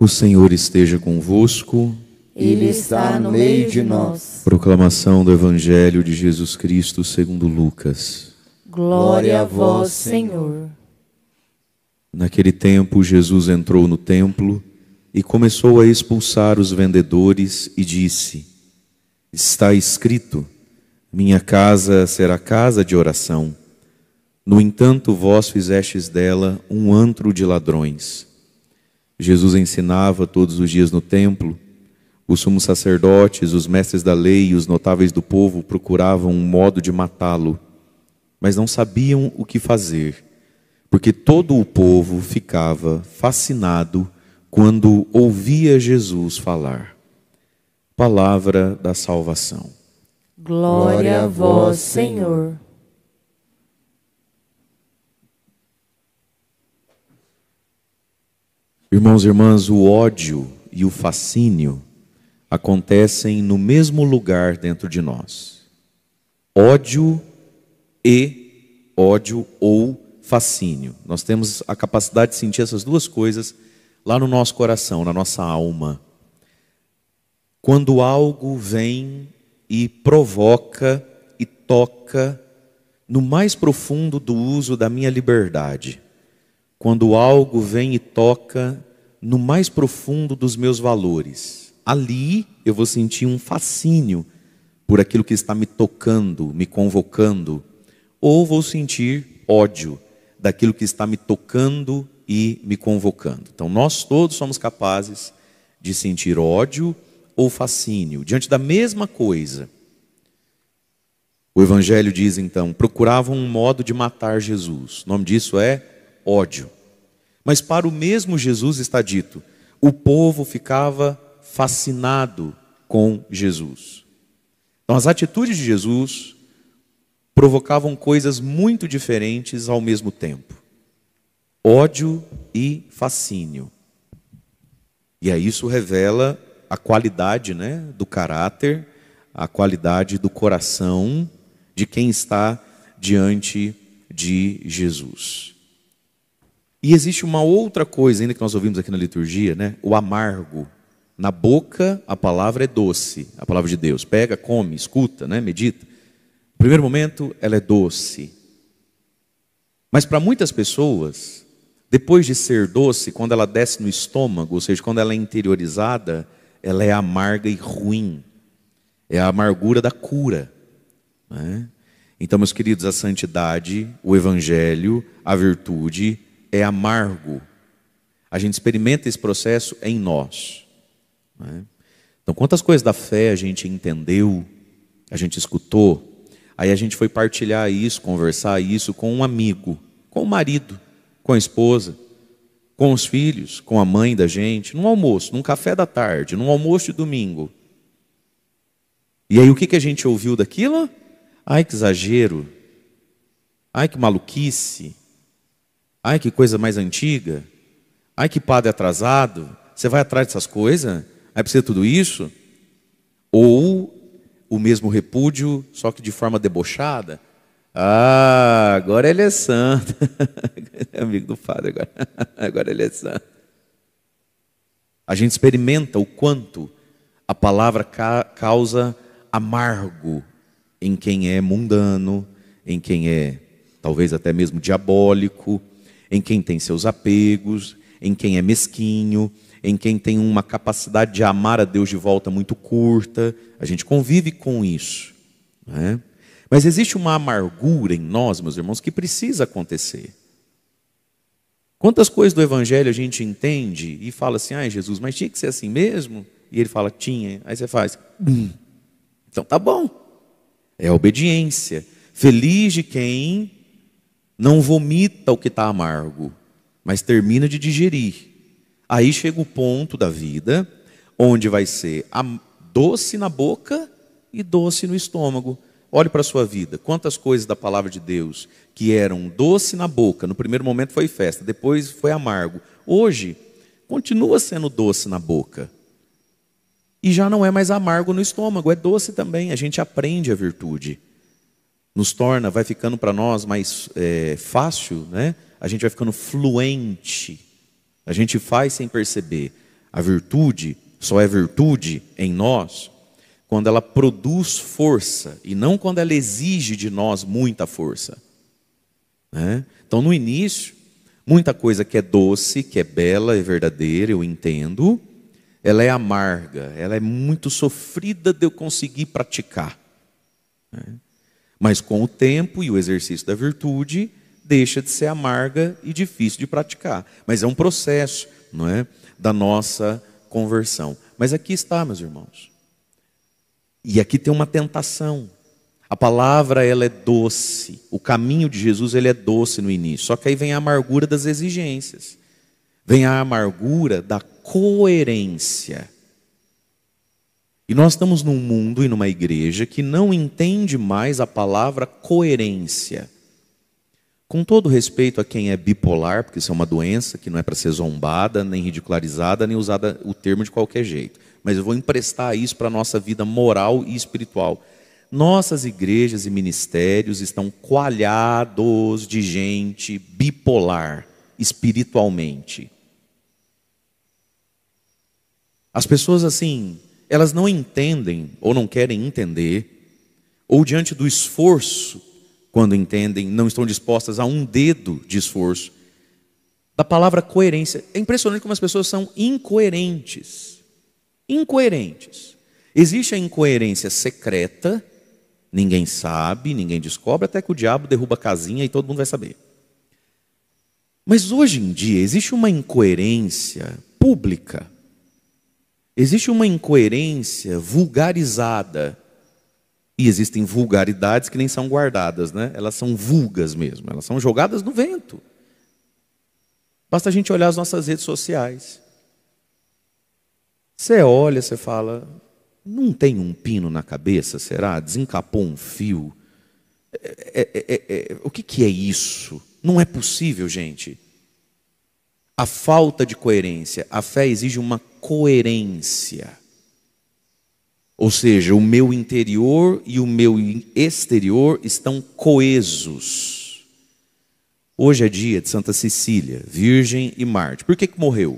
O Senhor esteja convosco. Ele está no meio de nós. Proclamação do Evangelho de Jesus Cristo segundo Lucas. Glória a vós, Senhor. Naquele tempo, Jesus entrou no templo e começou a expulsar os vendedores e disse: Está escrito, minha casa será casa de oração. No entanto, vós fizestes dela um antro de ladrões. Jesus ensinava todos os dias no templo. Os sumos sacerdotes, os mestres da lei e os notáveis do povo procuravam um modo de matá-lo, mas não sabiam o que fazer, porque todo o povo ficava fascinado quando ouvia Jesus falar. Palavra da salvação. Glória a vós, Senhor. Irmãos e irmãs, o ódio e o fascínio acontecem no mesmo lugar dentro de nós. Ódio ou fascínio. Nós temos a capacidade de sentir essas duas coisas lá no nosso coração, na nossa alma. Quando algo vem e provoca e toca no mais profundo do uso da minha liberdade. Quando algo vem e toca no mais profundo dos meus valores. Ali eu vou sentir um fascínio por aquilo que está me tocando, me convocando. Ou vou sentir ódio daquilo que está me tocando e me convocando. Então nós todos somos capazes de sentir ódio ou fascínio diante da mesma coisa. O Evangelho diz então, procuravam um modo de matar Jesus. O nome disso é ódio. Mas para o mesmo Jesus está dito, o povo ficava fascinado com Jesus. Então as atitudes de Jesus provocavam coisas muito diferentes ao mesmo tempo. Ódio e fascínio. E aí isso revela a qualidade, do caráter, a qualidade do coração de quem está diante de Jesus. E existe uma outra coisa ainda que nós ouvimos aqui na liturgia, o amargo. Na boca a palavra é doce, a palavra de Deus. Pega, come, escuta, medita. No primeiro momento ela é doce. Mas para muitas pessoas, depois de ser doce, quando ela desce no estômago, ou seja, quando ela é interiorizada, ela é amarga e ruim. É a amargura da cura. Então, meus queridos, a santidade, o evangelho, a virtude é amargo. A gente experimenta esse processo em nós. Então, quantas coisas da fé a gente entendeu, a gente escutou, aí a gente foi partilhar isso, conversar isso com um amigo, com o marido, com a esposa, com os filhos, com a mãe da gente, num almoço, num café da tarde, num almoço de domingo. E aí o que a gente ouviu daquilo? Ai, que exagero. Ai, que maluquice. Ai, que coisa mais antiga. Ai, que padre atrasado. Você vai atrás dessas coisas? Aí precisa de tudo isso? Ou o mesmo repúdio, só que de forma debochada? Ah, agora ele é santo. É amigo do padre agora. Agora ele é santo. A gente experimenta o quanto a palavra causa amargo em quem é mundano, em quem é talvez até mesmo diabólico, em quem tem seus apegos, em quem é mesquinho, em quem tem uma capacidade de amar a Deus de volta muito curta. A gente convive com isso, Mas existe uma amargura em nós, meus irmãos, que precisa acontecer. Quantas coisas do Evangelho a gente entende e fala assim, ai Jesus, mas tinha que ser assim mesmo? E ele fala, tinha. Aí você faz, então tá bom. É a obediência. Feliz de quem não vomita o que está amargo, mas termina de digerir. Aí chega o ponto da vida onde vai ser doce na boca e doce no estômago. Olhe para a sua vida. Quantas coisas da palavra de Deus que eram doce na boca, no primeiro momento foi festa, depois foi amargo. Hoje, continua sendo doce na boca. E já não é mais amargo no estômago, é doce também. A gente aprende a virtude. Nos torna, vai ficando para nós mais fácil, A gente vai ficando fluente. A gente faz sem perceber. A virtude só é virtude em nós quando ela produz força e não quando ela exige de nós muita força, né? Então, no início, muita coisa que é doce, que é bela, é verdadeira, eu entendo, ela é amarga, ela é muito sofrida de eu conseguir praticar, né? Mas com o tempo e o exercício da virtude, deixa de ser amarga e difícil de praticar. Mas é um processo, não é, da nossa conversão. Mas aqui está, meus irmãos. E aqui tem uma tentação. A palavra, ela é doce. O caminho de Jesus, ele é doce no início. Só que aí vem a amargura das exigências. Vem a amargura da coerência. E nós estamos num mundo e numa igreja que não entende mais a palavra coerência. Com todo respeito a quem é bipolar, porque isso é uma doença que não é para ser zombada, nem ridicularizada, nem usada o termo de qualquer jeito. Mas eu vou emprestar isso para a nossa vida moral e espiritual. Nossas igrejas e ministérios estão coalhados de gente bipolar, espiritualmente. As pessoas assim, elas não entendem ou não querem entender, ou diante do esforço, quando entendem, não estão dispostas a um dedo de esforço, da palavra coerência. É impressionante como as pessoas são incoerentes. Incoerentes. Existe a incoerência secreta, ninguém sabe, ninguém descobre, até que o diabo derruba a casinha e todo mundo vai saber. Mas hoje em dia existe uma incoerência pública. Existe uma incoerência vulgarizada. E existem vulgaridades que nem são guardadas, né? Elas são vulgas mesmo, elas são jogadas no vento. Basta a gente olhar as nossas redes sociais. Você olha, você fala, não tem um pino na cabeça, será? Desencapou um fio? O que é isso? Não é possível, gente. A falta de coerência, a fé exige uma coerência. Ou seja, o meu interior e o meu exterior estão coesos. Hoje é dia de Santa Cecília, virgem e mártir. Por que morreu?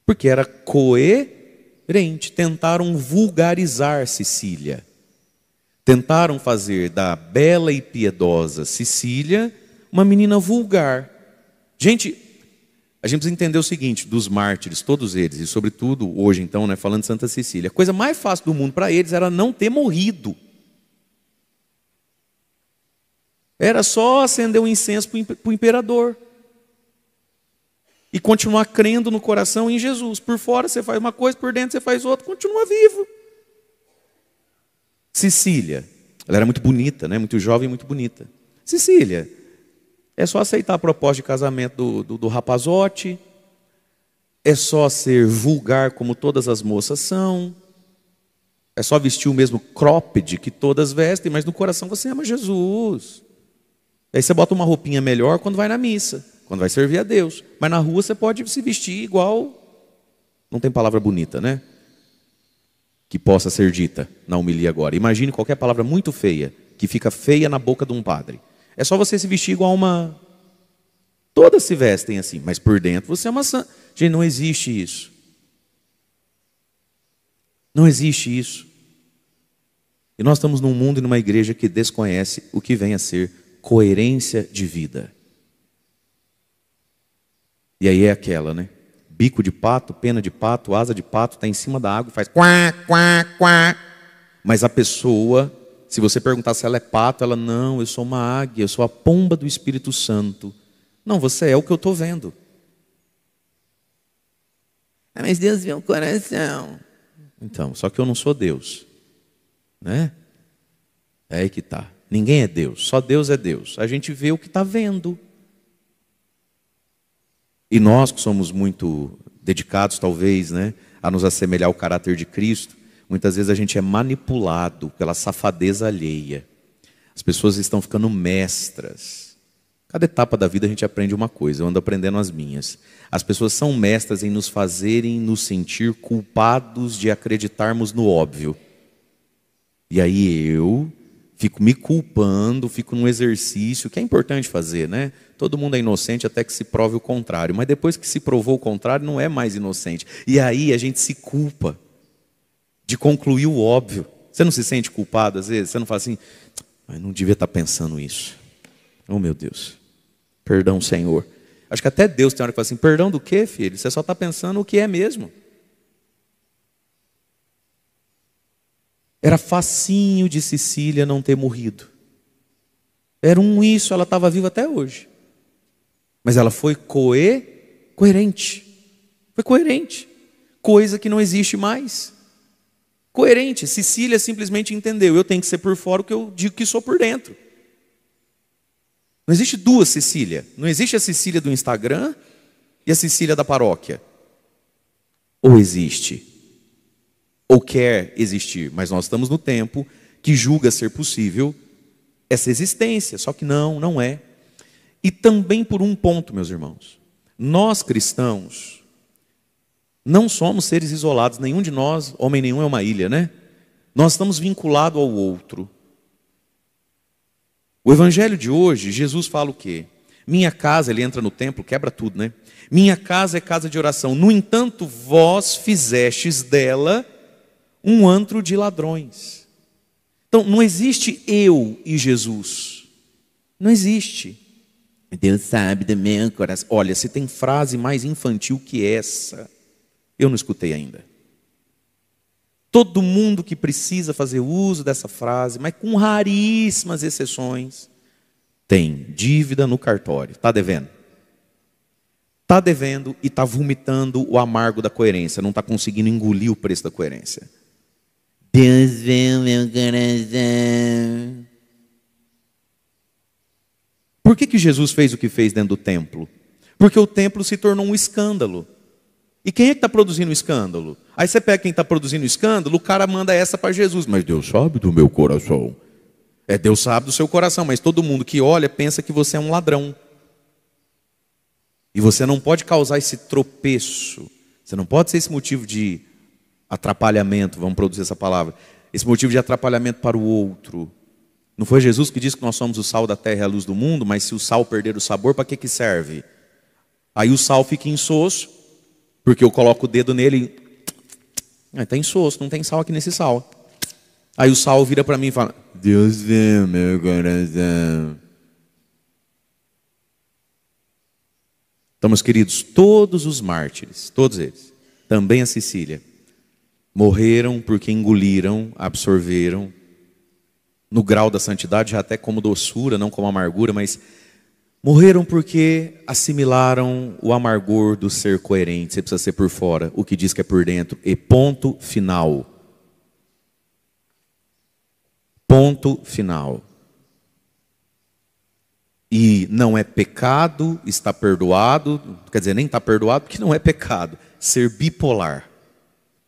Porque era coerente. Tentaram vulgarizar Cecília. Tentaram fazer da bela e piedosa Cecília uma menina vulgar. Gente, a gente precisa entender o seguinte, dos mártires, todos eles, e sobretudo hoje então, né, falando de Santa Cecília, a coisa mais fácil do mundo para eles era não ter morrido. Era só acender um incenso para o imperador. E continuar crendo no coração em Jesus. Por fora você faz uma coisa, por dentro você faz outra, continua vivo. Cecília, ela era muito bonita, né? Muito jovem e muito bonita. Cecília, é só aceitar a proposta de casamento do rapazote, é só ser vulgar como todas as moças são, é só vestir o mesmo cropped que todas vestem, mas no coração você ama Jesus. Aí você bota uma roupinha melhor quando vai na missa, quando vai servir a Deus. Mas na rua você pode se vestir igual, não tem palavra bonita, né? Que possa ser dita na homilia agora. Imagine qualquer palavra muito feia, que fica feia na boca de um padre. É só você se vestir igual uma... Todas se vestem assim, mas por dentro você é uma santa. Gente, não existe isso. Não existe isso. E nós estamos num mundo e numa igreja que desconhece o que vem a ser coerência de vida. E aí é aquela, né? Bico de pato, pena de pato, asa de pato, está em cima da água e faz quá, quá, quá. Mas a pessoa... Se você perguntar se ela é pato, ela, não, eu sou uma águia, eu sou a pomba do Espírito Santo. Não, você é o que eu estou vendo. Ah, mas Deus vê o coração. Então, só que eu não sou Deus. Né? É aí que está. Ninguém é Deus, só Deus é Deus. A gente vê o que está vendo. E nós que somos muito dedicados, talvez, né, a nos assemelhar ao caráter de Cristo, muitas vezes a gente é manipulado pela safadeza alheia. As pessoas estão ficando mestras. Cada etapa da vida a gente aprende uma coisa, eu ando aprendendo as minhas. As pessoas são mestras em nos fazerem nos sentir culpados de acreditarmos no óbvio. E aí eu Fico me culpando, fico num exercício, que é importante fazer, né? Todo mundo é inocente até que se prove o contrário. Mas depois que se provou o contrário, não é mais inocente. E aí a gente se culpa de concluir o óbvio. Você não se sente culpado às vezes? Você não fala assim, mas não devia estar pensando isso. Oh meu Deus, perdão Senhor. Acho que até Deus tem hora que fala assim, perdão do quê, filho? Você só está pensando o que é mesmo. Era facinho de Cecília não ter morrido. Era isso, ela estava viva até hoje. Mas ela foi coerente. Foi coerente. Coisa que não existe mais. Coerente. Cecília simplesmente entendeu. Eu tenho que ser por fora o que eu digo que sou por dentro. Não existe duas Cecília. Não existe a Cecília do Instagram e a Cecília da paróquia. Ou existe? Ou quer existir, mas nós estamos no tempo que julga ser possível essa existência, só que não é. E também por um ponto, meus irmãos, nós cristãos não somos seres isolados, nenhum de nós, homem nenhum é uma ilha, né? Nós estamos vinculados ao outro. O evangelho de hoje, Jesus fala o quê? Minha casa, ele entra no templo, quebra tudo, né? Minha casa é casa de oração, no entanto, vós fizestes dela um antro de ladrões. Então, não existe eu e Jesus. Não existe. Deus sabe do meu coração. Olha, se tem frase mais infantil que essa, eu não escutei ainda. Todo mundo que precisa fazer uso dessa frase, mas com raríssimas exceções, tem dívida no cartório. Está devendo? Está devendo e está vomitando o amargo da coerência. Não está conseguindo engolir o preço da coerência. Deus vê o meu coração. Por que Jesus fez o que fez dentro do templo? Porque o templo se tornou um escândalo. E quem é que está produzindo o escândalo? Aí você pega quem está produzindo o escândalo, o cara manda essa para Jesus. Mas Deus sabe do meu coração. Deus sabe do seu coração, mas todo mundo que olha pensa que você é um ladrão. E você não pode causar esse tropeço. Você não pode ser esse motivo de atrapalhamento, vamos produzir essa palavra. Esse motivo de atrapalhamento para o outro. Não foi Jesus que disse que nós somos o sal da terra e a luz do mundo, mas se o sal perder o sabor, para que serve? Aí o sal fica insosso, porque eu coloco o dedo nele e está insosso, não tem sal aqui nesse sal. Aí o sal vira para mim e fala, Deus vê meu coração. Então, meus queridos, todos os mártires, todos eles, também a Cecília, morreram porque engoliram, absorveram, no grau da santidade, já até como doçura, não como amargura, mas morreram porque assimilaram o amargor do ser coerente. Você precisa ser por fora, o que diz que é por dentro. E ponto final. Ponto final. E não é pecado, está perdoado, quer dizer, nem está perdoado porque não é pecado. Ser bipolar.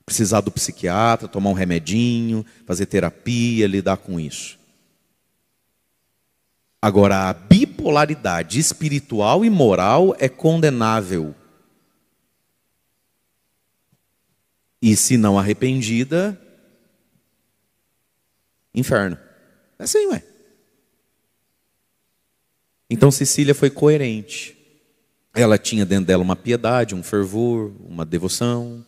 Precisar do psiquiatra, tomar um remedinho, fazer terapia, lidar com isso. Agora, a bipolaridade espiritual e moral é condenável. E se não arrependida, inferno. É assim, ué. Então Cecília foi coerente. Ela tinha dentro dela uma piedade, um fervor, uma devoção.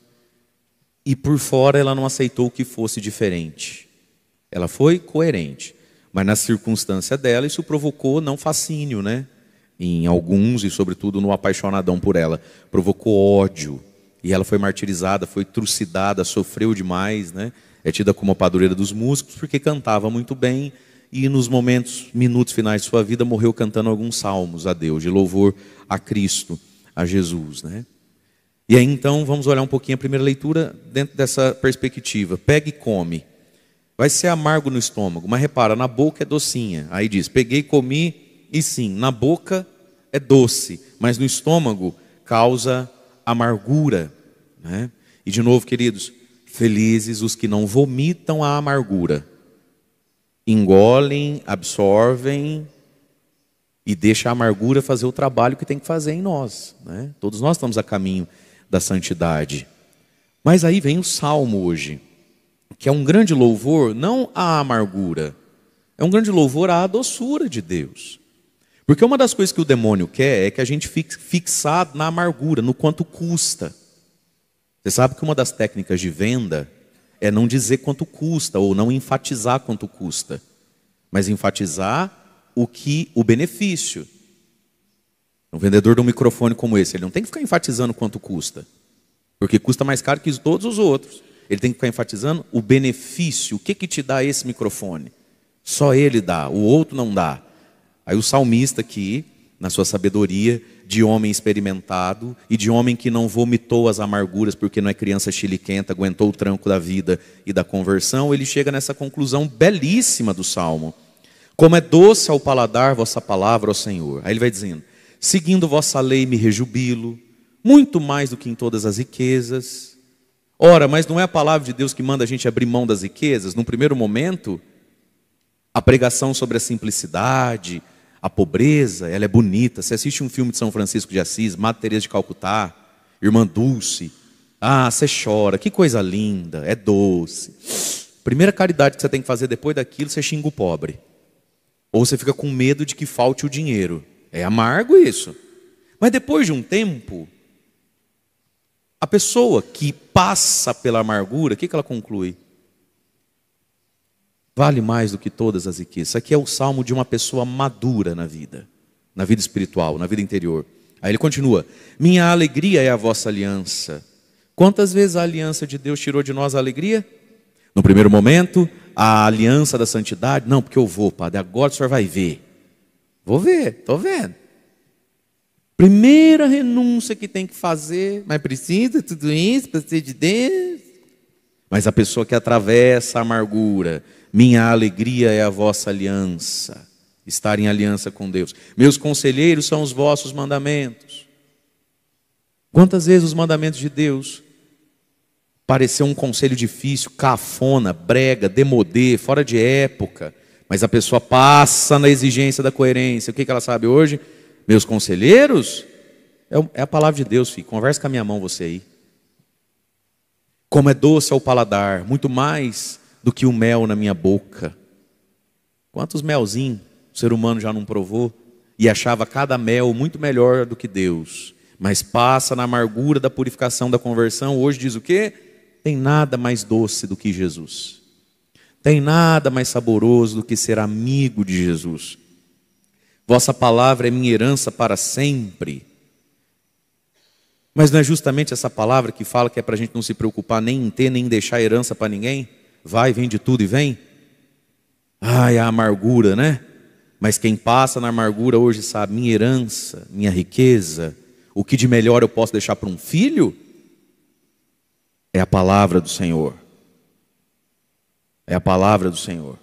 E por fora ela não aceitou que fosse diferente. Ela foi coerente. Mas na circunstância dela isso provocou não fascínio, né? Em alguns e sobretudo no apaixonadão por ela. Provocou ódio. E ela foi martirizada, foi trucidada, sofreu demais, né? É tida como a padroeira dos músicos porque cantava muito bem. E nos minutos finais de sua vida morreu cantando alguns salmos a Deus. De louvor a Cristo, a Jesus, né? E aí então vamos olhar um pouquinho a primeira leitura dentro dessa perspectiva. Pega e come. Vai ser amargo no estômago, mas repara, na boca é docinha. Aí diz, peguei, comi e sim, na boca é doce, mas no estômago causa amargura, né? E de novo, queridos, felizes os que não vomitam a amargura. Engolem, absorvem e deixam a amargura fazer o trabalho que tem que fazer em nós, né? Todos nós estamos a caminho da santidade. Mas aí vem o Salmo hoje, que é um grande louvor, não à amargura, É um grande louvor à doçura de Deus. Porque uma das coisas que o demônio quer é que a gente fique fixado na amargura, no quanto custa. Você sabe que uma das técnicas de venda é não dizer quanto custa, ou não enfatizar quanto custa, mas enfatizar o benefício. Um vendedor de um microfone como esse, ele não tem que ficar enfatizando quanto custa, porque custa mais caro que todos os outros. Ele tem que ficar enfatizando o benefício. O que te dá esse microfone? Só ele dá, o outro não dá. Aí o salmista aqui, na sua sabedoria de homem experimentado e de homem que não vomitou as amarguras porque não é criança chiliquenta, aguentou o tranco da vida e da conversão, ele chega nessa conclusão belíssima do Salmo. Como é doce ao paladar vossa palavra, ó Senhor. Aí ele vai dizendo, seguindo vossa lei me rejubilo, muito mais do que em todas as riquezas. Ora, mas não é a palavra de Deus que manda a gente abrir mão das riquezas? No primeiro momento, a pregação sobre a simplicidade, a pobreza, ela é bonita. Você assiste um filme de São Francisco de Assis, Madre Teresa de Calcutá, Irmã Dulce. Ah, você chora, que coisa linda, é doce. Primeira caridade que você tem que fazer depois daquilo, você xinga o pobre. Ou você fica com medo de que falte o dinheiro. É amargo isso. Mas depois de um tempo, a pessoa que passa pela amargura, o que ela conclui? Vale mais do que todas as riquezas. Isso aqui é o salmo de uma pessoa madura na vida espiritual, na vida interior. Aí ele continua, minha alegria é a vossa aliança. Quantas vezes a aliança de Deus tirou de nós a alegria? No primeiro momento, a aliança da santidade. Não, porque eu vou, padre, agora o senhor vai ver. Vou ver, estou vendo. Primeira renúncia que tem que fazer, mas precisa tudo isso para ser de Deus. Mas a pessoa que atravessa a amargura, minha alegria é a vossa aliança, estar em aliança com Deus. Meus conselheiros são os vossos mandamentos. Quantas vezes os mandamentos de Deus pareceu um conselho difícil, cafona, brega, demodê, fora de época, mas a pessoa passa na exigência da coerência. O que ela sabe hoje? Meus conselheiros? É a palavra de Deus, filho. Conversa com a minha mão você aí. Como é doce ao paladar, muito mais do que o mel na minha boca. Quantos melzinhos o ser humano já não provou e achava cada mel muito melhor do que Deus, mas passa na amargura da purificação da conversão. Hoje diz o quê? Tem nada mais doce do que Jesus. Tem nada mais saboroso do que ser amigo de Jesus. Vossa palavra é minha herança para sempre. Mas não é justamente essa palavra que fala que é para a gente não se preocupar nem em ter, nem em deixar herança para ninguém? Vai, vende tudo e vem? Ai, a amargura, né? Mas quem passa na amargura hoje sabe, minha herança, minha riqueza, o que de melhor eu posso deixar para um filho? É a palavra do Senhor. É a palavra do Senhor.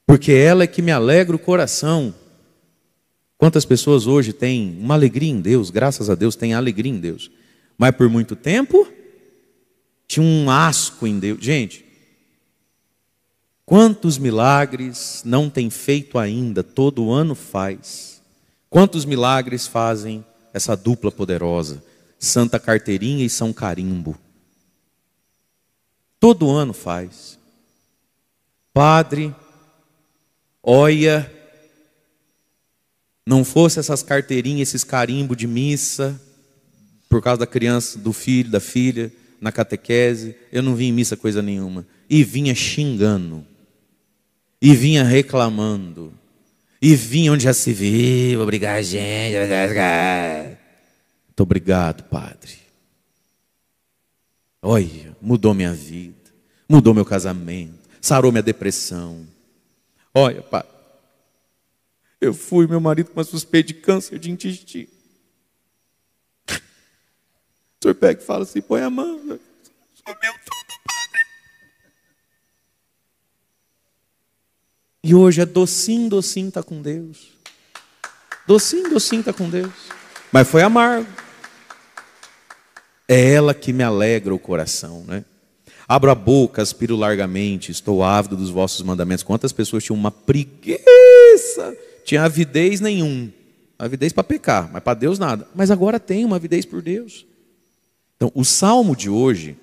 Porque ela é que me alegra o coração. Quantas pessoas hoje têm uma alegria em Deus, graças a Deus têm alegria em Deus. Mas por muito tempo, tinha um asco em Deus. Gente, quantos milagres não tem feito ainda, todo ano faz. Quantos milagres fazem essa dupla poderosa, Santa Carteirinha e São Carimbo. Todo ano faz. Padre, olha, não fosse essas carteirinhas, esses carimbos de missa, por causa da criança, do filho, da filha, na catequese, eu não vim em missa coisa nenhuma. E vinha xingando, e vinha reclamando, e vinha onde já se viu, obrigado gente, muito obrigado, padre. Olha, mudou minha vida, mudou meu casamento, sarou minha depressão. Olha, padre, eu fui, meu marido com uma suspeita de câncer de intestino. O senhor pega e fala assim, põe a mão, sumiu tudo, padre. E hoje é docinho, docinho tá com Deus. Docinho, docinho tá com Deus. Mas foi amargo. É ela que me alegra o coração, né? Abro a boca, aspiro largamente, estou ávido dos vossos mandamentos. Quantas pessoas tinham uma preguiça? Tinha avidez nenhum. Avidez para pecar, mas para Deus nada. Mas agora tem uma avidez por Deus. Então, o salmo de hoje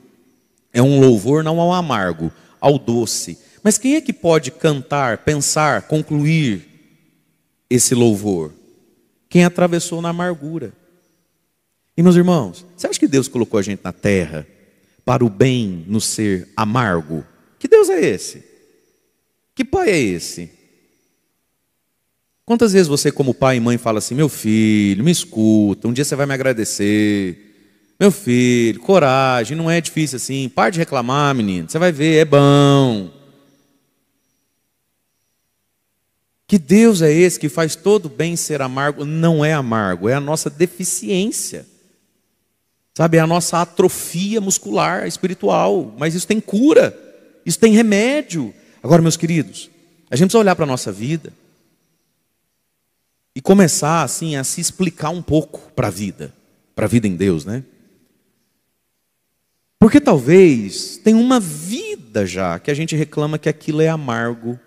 é um louvor não ao amargo, ao doce. Mas quem é que pode cantar, pensar, concluir esse louvor? Quem atravessou na amargura. E meus irmãos, você acha que Deus colocou a gente na terra para o bem no ser amargo? Que Deus é esse? Que pai é esse? Quantas vezes você como pai e mãe fala assim: meu filho, me escuta, um dia você vai me agradecer. Meu filho, coragem, não é difícil assim. Para de reclamar, menino, você vai ver, é bom. Que Deus é esse que faz todo bem ser amargo? Não é amargo, é a nossa deficiência. Sabe, é a nossa atrofia muscular, espiritual. Mas isso tem cura, isso tem remédio. Agora, meus queridos, a gente precisa olhar para a nossa vida e começar assim a se explicar um pouco para a vida em Deus, né? Porque talvez tem uma vida já que a gente reclama que aquilo é amargo,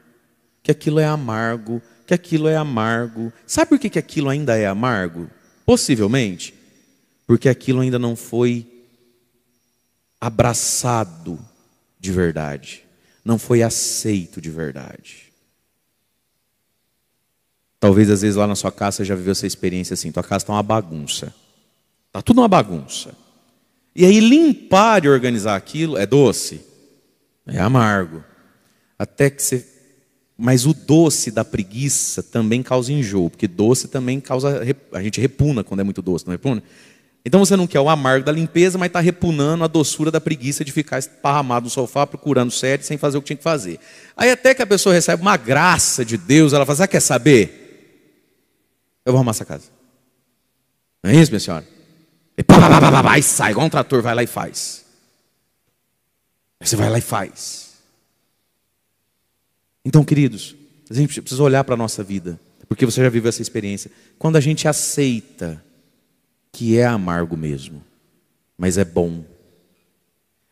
que aquilo é amargo, que aquilo é amargo. Sabe por que aquilo ainda é amargo? Possivelmente porque aquilo ainda não foi abraçado de verdade, não foi aceito de verdade. Talvez às vezes lá na sua casa você já viveu essa experiência assim: tua casa está uma bagunça, está tudo uma bagunça. E aí limpar e organizar aquilo é doce, é amargo. Até que você... Mas o doce da preguiça também causa enjoo, porque doce também causa... A gente repuna quando é muito doce, não repuna? Então você não quer o amargo da limpeza, mas está repunando a doçura da preguiça de ficar esparramado no sofá, procurando série, sem fazer o que tinha que fazer. Aí até que a pessoa recebe uma graça de Deus, ela fala: quer saber? Eu vou arrumar essa casa. Não é isso, minha senhora? E pá, pá, pá, pá, pá, e sai, igual um trator, vai lá e faz. Aí você vai lá e faz. Então, queridos, a gente precisa olhar para a nossa vida, porque você já viveu essa experiência. Quando a gente aceita que é amargo mesmo, mas é bom.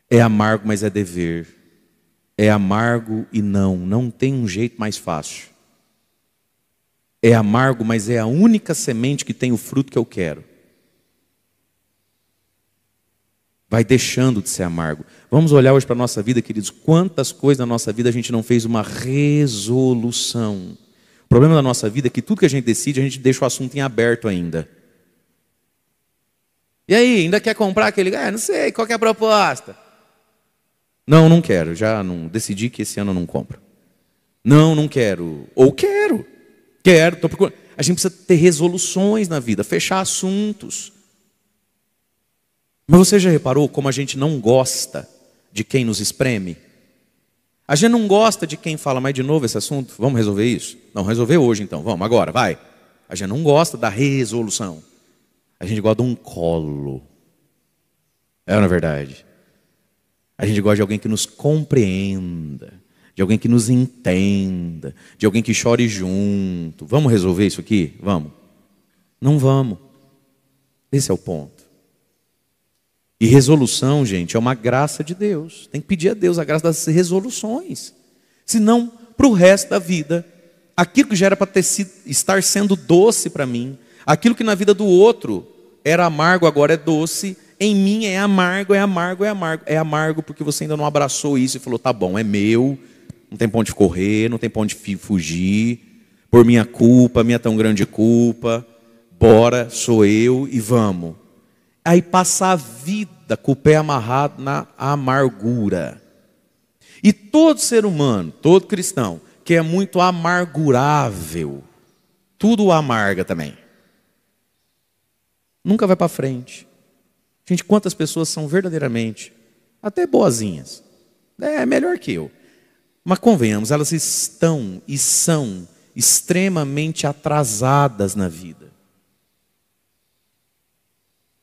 É amargo, mas é dever. É amargo e não tem um jeito mais fácil. É amargo, mas é a única semente que tem o fruto que eu quero. Vai deixando de ser amargo. Vamos olhar hoje para a nossa vida, queridos. Quantas coisas na nossa vida a gente não fez uma resolução. O problema da nossa vida é que tudo que a gente decide, a gente deixa o assunto em aberto ainda. E aí, ainda quer comprar aquele... não sei, qual que é a proposta? Não quero, já não decidi que esse ano eu não compro. Não quero. Ou quero, estou procurando. A gente precisa ter resoluções na vida, fechar assuntos. Mas você já reparou como a gente não gosta de quem nos espreme? A gente não gosta de quem fala: mas de novo esse assunto? Vamos resolver isso? Não, resolver hoje então, vamos, agora, vai. A gente não gosta da resolução. A gente gosta de um colo. É, na verdade. A gente gosta de alguém que nos compreenda, de alguém que nos entenda, de alguém que chore junto. Vamos resolver isso aqui? Vamos. Não vamos. Esse é o ponto. E resolução, gente, é uma graça de Deus. Tem que pedir a Deus a graça das resoluções. Senão, para o resto da vida, aquilo que já era para estar sendo doce para mim, aquilo que na vida do outro era amargo, agora é doce, em mim é amargo, é amargo, é amargo. É amargo porque você ainda não abraçou isso e falou: tá bom, é meu, não tem pra onde correr, não tem pra onde fugir, por minha culpa, minha tão grande culpa, bora, sou eu e vamos. Aí passa a vida com o pé amarrado na amargura. E todo ser humano, todo cristão, que é muito amargurável, tudo o amarga também. Nunca vai para frente. Gente, quantas pessoas são verdadeiramente até boazinhas? É melhor que eu. Mas convenhamos, elas estão e são extremamente atrasadas na vida.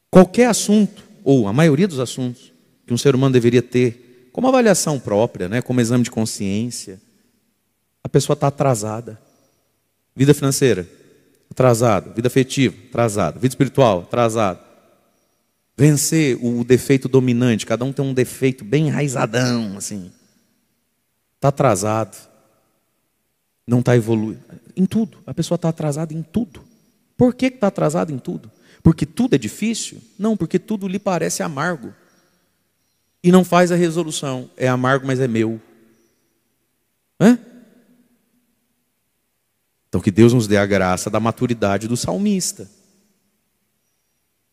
Qualquer assunto, ou a maioria dos assuntos, que um ser humano deveria ter como avaliação própria, né, como exame de consciência, a pessoa está atrasada. Vida financeira, atrasado. Vida afetiva, atrasado. Vida espiritual, atrasado. Vencer o defeito dominante, cada um tem um defeito bem enraizadão, assim. Está atrasado. Não está evoluindo. Em tudo. A pessoa está atrasada em tudo. Por que está atrasada em tudo? Porque tudo é difícil? Não, porque tudo lhe parece amargo. E não faz a resolução. É amargo, mas é meu. Hã? Então que Deus nos dê a graça da maturidade do salmista.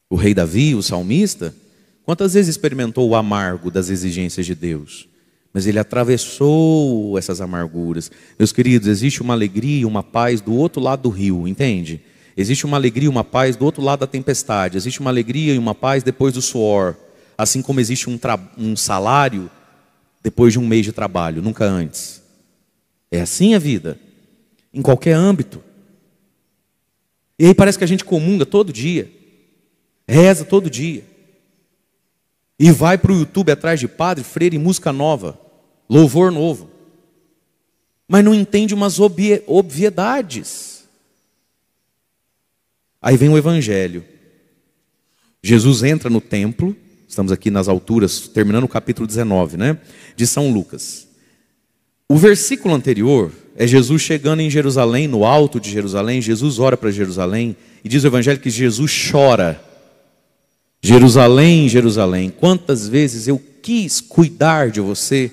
O rei Davi, o salmista, quantas vezes experimentou o amargo das exigências de Deus? Mas ele atravessou essas amarguras. Meus queridos, existe uma alegria e uma paz do outro lado do rio, entende? Existe uma alegria e uma paz do outro lado da tempestade. Existe uma alegria e uma paz depois do suor. Assim como existe um salário depois de um mês de trabalho, nunca antes. É assim a vida, em qualquer âmbito. E aí parece que a gente comunga todo dia, reza todo dia, e vai para o YouTube atrás de padre, freira e música nova, louvor novo, mas não entende umas obviedades. Aí vem o evangelho. Jesus entra no templo, estamos aqui nas alturas, terminando o capítulo 19, né, de São Lucas. O versículo anterior é Jesus chegando em Jerusalém, no alto de Jerusalém. Jesus ora para Jerusalém e diz o evangelho que Jesus chora. Jerusalém, Jerusalém, quantas vezes eu quis cuidar de você,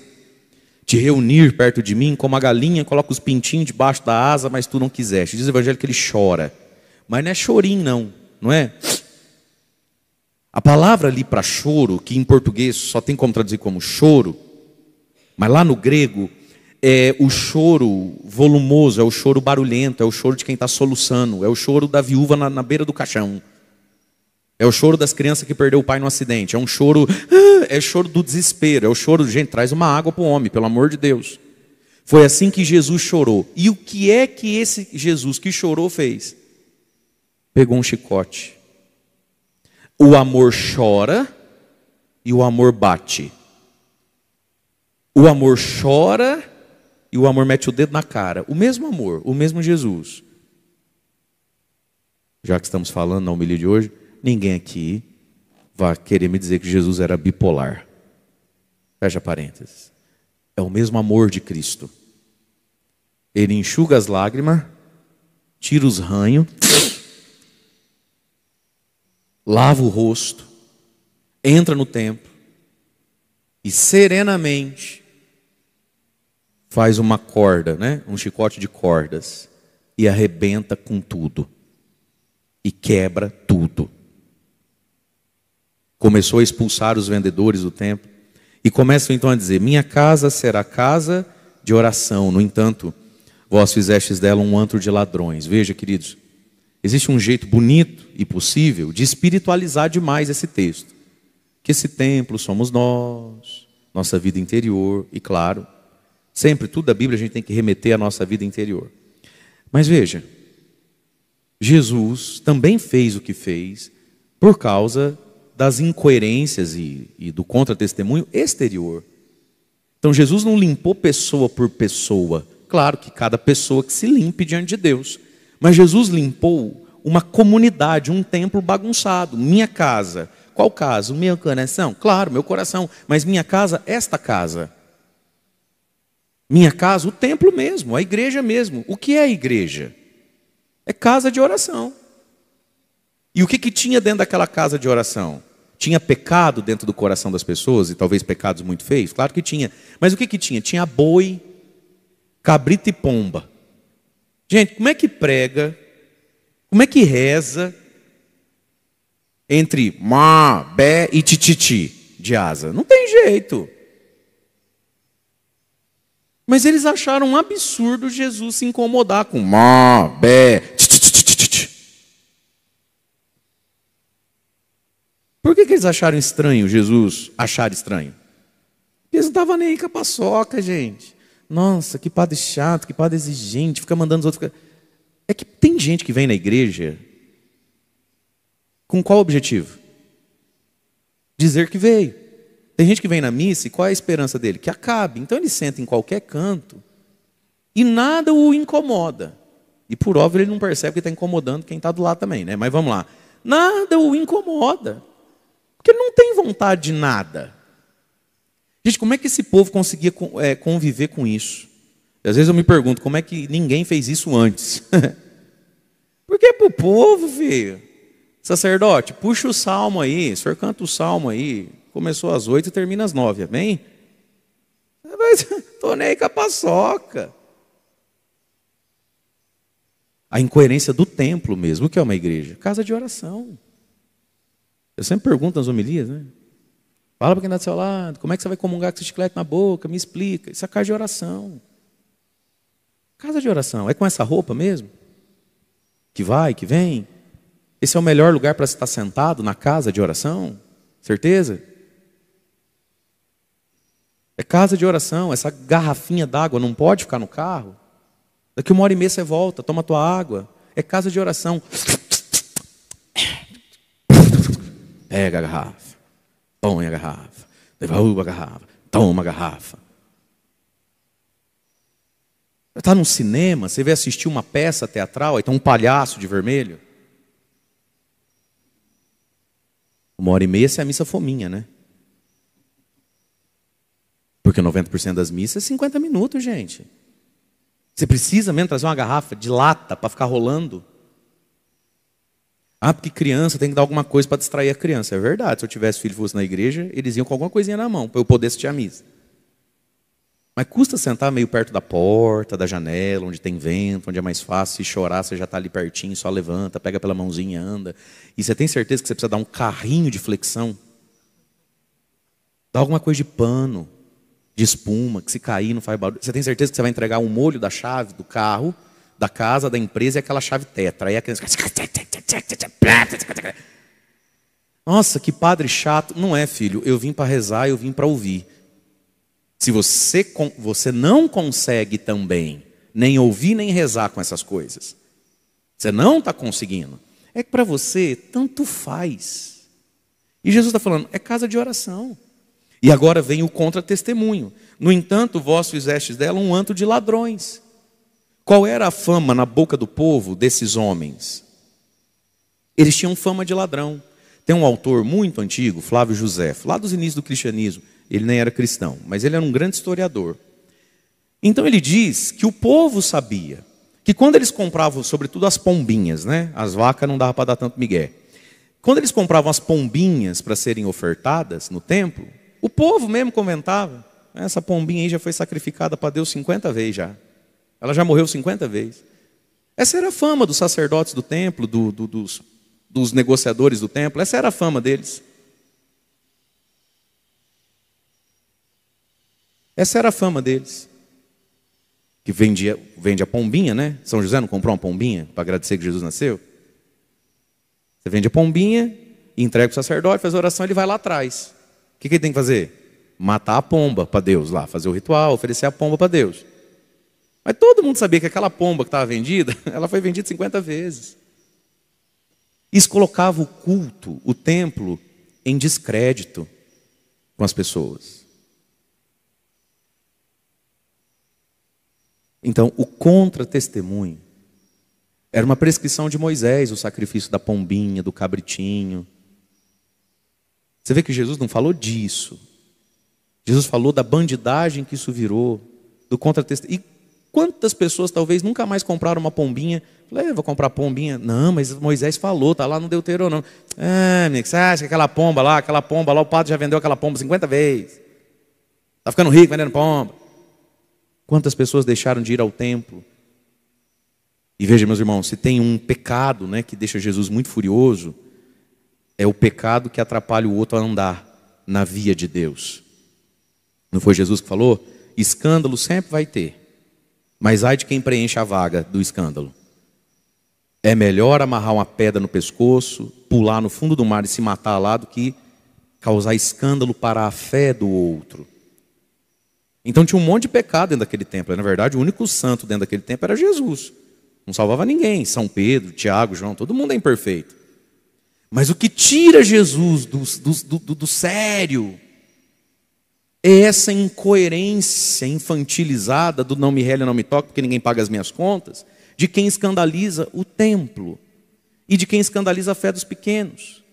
te reunir perto de mim, como a galinha coloca os pintinhos debaixo da asa, mas tu não quiseste. Diz o evangelho que ele chora. Mas não é chorinho não é? A palavra ali para choro, que em português só tem como traduzir como choro, mas lá no grego é o choro volumoso, é o choro barulhento, é o choro de quem está soluçando, é o choro da viúva na beira do caixão, é o choro das crianças que perdeu o pai no acidente, é um choro, é o choro do desespero, é o choro, gente, traz uma água para o homem, pelo amor de Deus. Foi assim que Jesus chorou. E o que é que esse Jesus que chorou fez? Pegou um chicote. O amor chora e o amor bate. O amor chora e o amor mete o dedo na cara. O mesmo amor, o mesmo Jesus. Já que estamos falando na homilia de hoje, ninguém aqui vai querer me dizer que Jesus era bipolar. Fecha parênteses. É o mesmo amor de Cristo. Ele enxuga as lágrimas, tira os ranhos, lava o rosto, entra no templo e serenamente faz uma corda, né? Um chicote de cordas e arrebenta com tudo e quebra tudo. Começou a expulsar os vendedores do templo e começam então a dizer: minha casa será casa de oração, no entanto, vós fizestes dela um antro de ladrões. Veja, queridos, existe um jeito bonito e possível de espiritualizar demais esse texto. Que esse templo somos nós, nossa vida interior, e claro, sempre tudo da Bíblia a gente tem que remeter à nossa vida interior. Mas veja, Jesus também fez o que fez por causa das incoerências e do contra-testemunho exterior. Então Jesus não limpou pessoa por pessoa. Claro que cada pessoa que se limpe diante de Deus. Mas Jesus limpou uma comunidade, um templo bagunçado. Minha casa. Qual casa? O meu coração? Claro, meu coração. Mas minha casa, esta casa. Minha casa, o templo mesmo, a igreja mesmo. O que é a igreja? É casa de oração. E o que tinha dentro daquela casa de oração? Tinha pecado dentro do coração das pessoas, e talvez pecados muito feios? Claro que tinha. Mas o que tinha? Tinha boi, cabrito e pomba. Gente, como é que prega, como é que reza entre má, bé e tititi de asa? Não tem jeito. Mas eles acharam um absurdo Jesus se incomodar com má, bé, tititi. Por que eles acharam estranho Jesus achar estranho? Porque eles não estavam nem aí com a paçoca, gente. Nossa, que padre chato, que padre exigente, fica mandando os outros. É que tem gente que vem na igreja com qual objetivo? Dizer que veio. Tem gente que vem na missa e qual é a esperança dele? Que acabe. Então ele senta em qualquer canto e nada o incomoda. E por óbvio ele não percebe que está incomodando quem está do lado também, né? Mas vamos lá. Nada o incomoda. Porque ele não tem vontade de nada. Gente, como é que esse povo conseguia conviver com isso? E às vezes eu me pergunto, como é que ninguém fez isso antes? Porque para o povo, filho, sacerdote, puxa o salmo aí, o senhor canta o salmo aí, começou às 8 e termina às 9, amém? Tô nem aí com a paçoca. A incoerência do templo mesmo. O que é uma igreja? Casa de oração. Eu sempre pergunto nas homilias, né? Fala para quem está do seu lado, como é que você vai comungar com esse chiclete na boca? Me explica. Isso é casa de oração. Casa de oração. É com essa roupa mesmo? Que vai, que vem? Esse é o melhor lugar para estar sentado na casa de oração? Certeza? É casa de oração. Essa garrafinha d'água não pode ficar no carro. Daqui 1h30 você volta, toma tua água. É casa de oração. Pega a garrafa, põe a garrafa, devolva a garrafa, toma a garrafa. Está num cinema, você vê assistir uma peça teatral, aí tem um palhaço de vermelho. 1h30 se a missa for minha, né? Porque 90% das missas é 50 minutos, gente. Você precisa mesmo trazer uma garrafa de lata para ficar rolando? Ah, porque criança tem que dar alguma coisa para distrair a criança. É verdade, se eu tivesse filho e fosse na igreja, eles iam com alguma coisinha na mão, para eu poder assistir a missa. Mas custa sentar meio perto da porta, da janela, onde tem vento, onde é mais fácil. Se chorar, você já está ali pertinho, só levanta, pega pela mãozinha e anda. E você tem certeza que você precisa dar um carrinho de flexão? Dá alguma coisa de pano, de espuma, que se cair não faz barulho. Você tem certeza que você vai entregar um molho da chave do carro, da casa, da empresa e aquela chave tetra. Aí a criança... Nossa, que padre chato. Não é, filho, eu vim para rezar, eu vim para ouvir. Se você não consegue também nem ouvir nem rezar com essas coisas, você não está conseguindo, é que para você tanto faz. E Jesus está falando, é casa de oração. E agora vem o contra-testemunho. No entanto, vós fizestes dela um antro de ladrões. Qual era a fama na boca do povo desses homens? Eles tinham fama de ladrão. Tem um autor muito antigo, Flávio Josefo, lá dos inícios do cristianismo. Ele nem era cristão, mas ele era um grande historiador. Então ele diz que o povo sabia que quando eles compravam, sobretudo as pombinhas, né? As vacas não dava para dar tanto migué. Quando eles compravam as pombinhas para serem ofertadas no templo, o povo mesmo comentava, essa pombinha aí já foi sacrificada para Deus 50 vezes já. Ela já morreu 50 vezes. Essa era a fama dos sacerdotes do templo, dos negociadores do templo. Essa era a fama deles. Essa era a fama deles. Que vende a pombinha, né? São José não comprou uma pombinha para agradecer que Jesus nasceu? Você vende a pombinha, entrega para o sacerdote, faz a oração, ele vai lá atrás. O que ele tem que fazer? Matar a pomba para Deus lá, fazer o ritual, oferecer a pomba para Deus. Mas todo mundo sabia que aquela pomba que estava vendida, ela foi vendida 50 vezes. Isso colocava o culto, o templo, em descrédito com as pessoas. Então, o contra-testemunho era uma prescrição de Moisés, o sacrifício da pombinha, do cabritinho. Você vê que Jesus não falou disso. Jesus falou da bandidagem que isso virou, do contra-testemunho. E quantas pessoas talvez nunca mais compraram uma pombinha? Falei, vou comprar pombinha. Não, mas Moisés falou, está lá no Deuteronômio. Você acha que aquela pomba lá, o padre já vendeu aquela pomba 50 vezes. Está ficando rico vendendo pomba. Quantas pessoas deixaram de ir ao templo? E veja, meus irmãos, se tem um pecado, né, que deixa Jesus muito furioso, é o pecado que atrapalha o outro a andar na via de Deus. Não foi Jesus que falou? Escândalo sempre vai ter, mas ai de quem preenche a vaga do escândalo. É melhor amarrar uma pedra no pescoço, pular no fundo do mar e se matar lá do que causar escândalo para a fé do outro. Então tinha um monte de pecado dentro daquele templo. Na verdade, o único santo dentro daquele templo era Jesus. Não salvava ninguém. São Pedro, Tiago, João, todo mundo é imperfeito. Mas o que tira Jesus do sério é essa incoerência infantilizada do não me rele, não me toque, porque ninguém paga as minhas contas, de quem escandaliza o templo e de quem escandaliza a fé dos pequenos.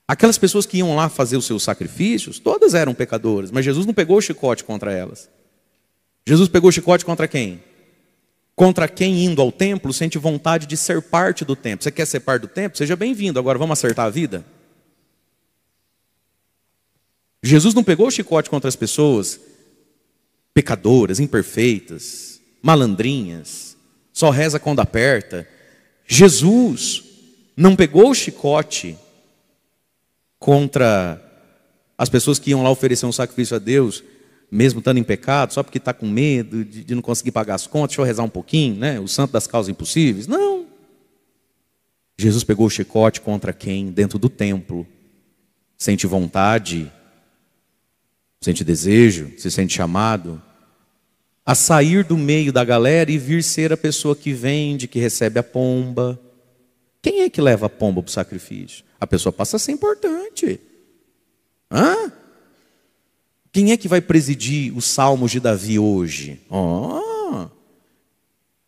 Aquelas pessoas que iam lá fazer os seus sacrifícios, todas eram pecadoras, mas Jesus não pegou o chicote contra elas. Jesus pegou o chicote contra quem? Contra quem indo ao templo sente vontade de ser parte do templo. Você quer ser parte do templo? Seja bem-vindo, agora vamos acertar a vida? Jesus não pegou o chicote contra as pessoas pecadoras, imperfeitas, malandrinhas, só reza quando aperta. Jesus não pegou o chicote contra as pessoas que iam lá oferecer um sacrifício a Deus, mesmo estando em pecado, só porque está com medo de não conseguir pagar as contas, deixa eu rezar um pouquinho, né? O santo das causas impossíveis. Não. Jesus pegou o chicote contra quem dentro do templo sente vontade, sente desejo, se sente chamado a sair do meio da galera e vir ser a pessoa que vende, que recebe a pomba. Quem é que leva a pomba para o sacrifício? A pessoa passa a ser importante. Hã? Quem é que vai presidir os salmos de Davi hoje?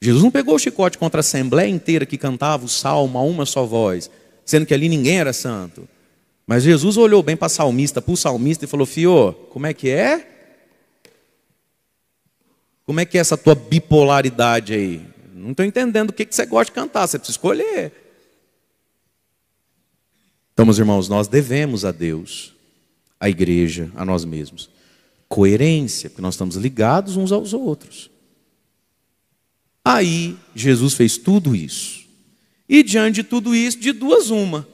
Jesus não pegou o chicote contra a assembleia inteira que cantava o salmo a uma só voz, sendo que ali ninguém era santo. Mas Jesus olhou bem para o salmista e falou: Fio, como é que é? Como é que é essa tua bipolaridade aí? Não estou entendendo o que você gosta de cantar, você precisa escolher. Então, meus irmãos, nós devemos a Deus, à igreja, a nós mesmos, coerência, porque nós estamos ligados uns aos outros. Aí, Jesus fez tudo isso. E diante de tudo isso, de duas uma.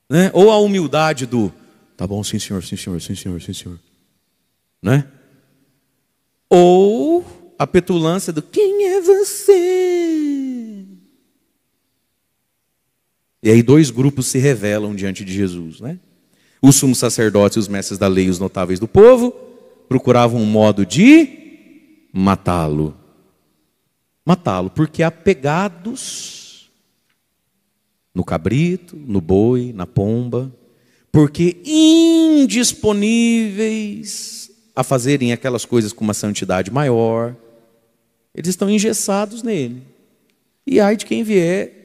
Né? Ou a humildade do, tá bom, sim senhor, sim senhor, sim senhor, sim senhor. Né? Ou a petulância do, quem é você? E aí dois grupos se revelam diante de Jesus, né? Os sumos sacerdotes e os mestres da lei e os notáveis do povo procuravam um modo de matá-lo. Matá-lo, porque apegados no cabrito, no boi, na pomba, porque indisponíveis a fazerem aquelas coisas com uma santidade maior, eles estão engessados nele. E ai de quem vier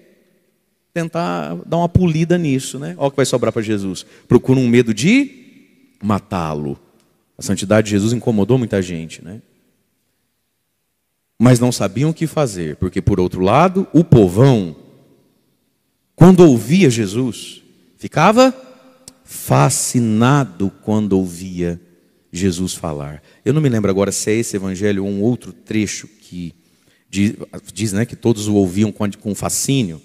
tentar dar uma polida nisso, né? Olha o que vai sobrar para Jesus. Procura um medo de matá-lo. A santidade de Jesus incomodou muita gente, né? Mas não sabiam o que fazer, porque por outro lado, o povão, quando ouvia Jesus, ficava fascinado quando ouvia Jesus falar. Eu não me lembro agora se é esse evangelho ou um outro trecho que diz, né, que todos o ouviam com fascínio,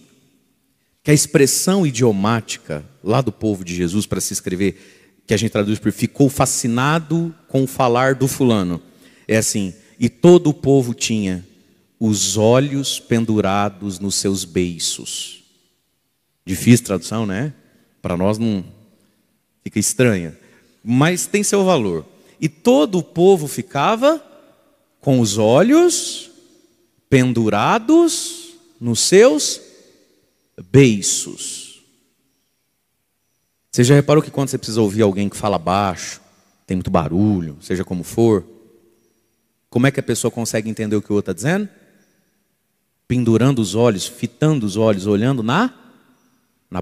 que a expressão idiomática lá do povo de Jesus para se escrever, que a gente traduz por ficou fascinado com o falar do fulano, é assim: e todo o povo tinha os olhos pendurados nos seus beiços. Difícil tradução, né? Para nós não fica estranha, mas tem seu valor. E todo o povo ficava com os olhos pendurados nos seus beiços. Você já reparou que quando você precisa ouvir alguém que fala baixo, tem muito barulho, seja como for, como é que a pessoa consegue entender o que o outro está dizendo? Pendurando os olhos, fitando os olhos, olhando na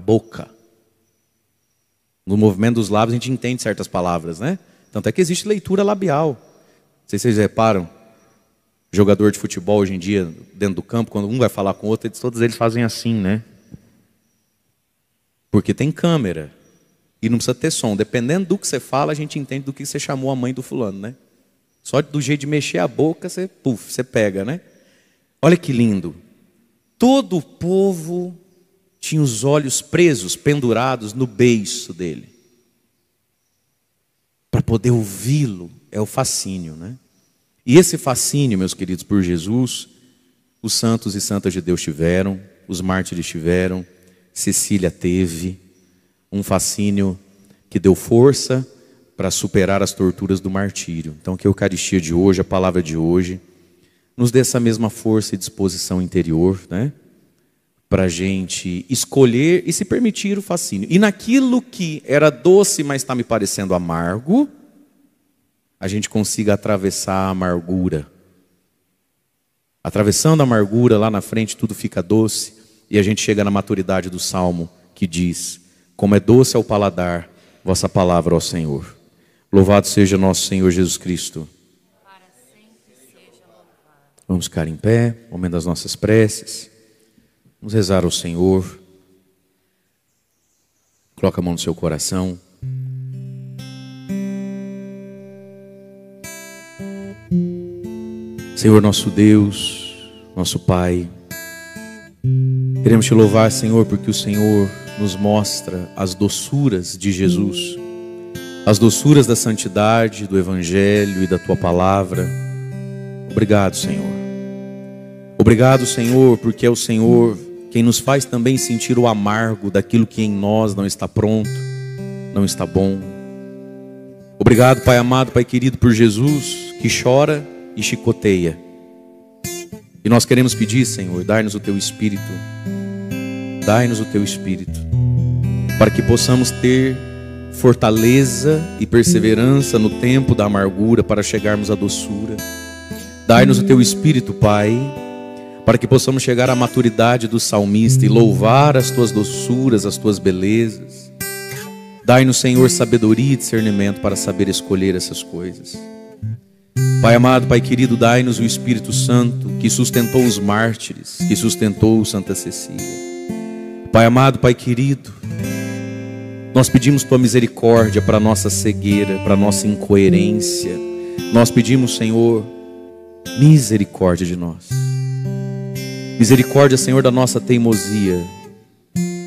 boca. No movimento dos lábios a gente entende certas palavras, né? Tanto é que existe leitura labial. Não sei se vocês reparam, jogador de futebol hoje em dia, dentro do campo, quando um vai falar com o outro, todos eles fazem assim, né? Porque tem câmera e não precisa ter som. Dependendo do que você fala, a gente entende do que você chamou a mãe do fulano, né? Só do jeito de mexer a boca, você pega, né? Olha que lindo. Todo o povo tinha os olhos presos, pendurados no beiço dele. Para poder ouvi-lo, é o fascínio, né? E esse fascínio, meus queridos, por Jesus, os santos e santas de Deus tiveram, os mártires tiveram, Cecília teve um fascínio que deu força para superar as torturas do martírio. Então que a Eucaristia de hoje, a palavra de hoje, nos dê essa mesma força e disposição interior, né? Para a gente escolher e se permitir o fascínio. E naquilo que era doce, mas está me parecendo amargo, a gente consiga atravessar a amargura. Atravessando a amargura, lá na frente tudo fica doce, e a gente chega na maturidade do Salmo, que diz: como é doce ao paladar vossa palavra, ó Senhor. Louvado seja nosso Senhor Jesus Cristo. Para sempre seja louvado. Vamos ficar em pé, momento das nossas preces. Vamos rezar ao Senhor. Coloca a mão no seu coração. Senhor nosso Deus, nosso Pai, queremos te louvar, Senhor, porque o Senhor nos mostra as doçuras de Jesus, as doçuras da santidade, do Evangelho e da Tua Palavra. Obrigado, Senhor. Obrigado, Senhor, porque é o Senhor quem nos faz também sentir o amargo daquilo que em nós não está pronto, não está bom. Obrigado, Pai amado, Pai querido, por Jesus que chora e chicoteia. E nós queremos pedir, Senhor, dai-nos o Teu Espírito, dai-nos o Teu Espírito, para que possamos ter fortaleza e perseverança no tempo da amargura para chegarmos à doçura. Dai-nos o Teu Espírito, Pai, para que possamos chegar à maturidade do salmista e louvar as Tuas doçuras, as Tuas belezas. Dai-nos, Senhor, sabedoria e discernimento para saber escolher essas coisas. Pai amado, Pai querido, dai-nos o Espírito Santo que sustentou os mártires, que sustentou Santa Cecília. Pai amado, Pai querido, nós pedimos Tua misericórdia para a nossa cegueira, para a nossa incoerência. Nós pedimos, Senhor, misericórdia de nós. Misericórdia, Senhor, da nossa teimosia,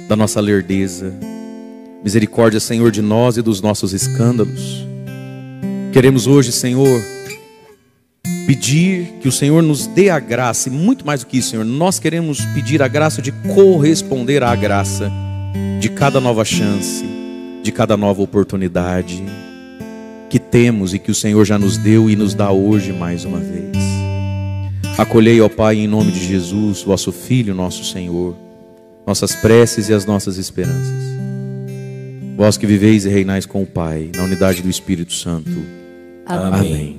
da nossa lerdeza. Misericórdia, Senhor, de nós e dos nossos escândalos. Queremos hoje, Senhor, pedir que o Senhor nos dê a graça, e muito mais do que isso, Senhor, nós queremos pedir a graça de corresponder à graça de cada nova chance, de cada nova oportunidade que temos e que o Senhor já nos deu e nos dá hoje mais uma vez. Acolhei, ó Pai, em nome de Jesus, vosso Filho, nosso Senhor, nossas preces e as nossas esperanças. Vós que viveis e reinais com o Pai, na unidade do Espírito Santo. Amém. Amém.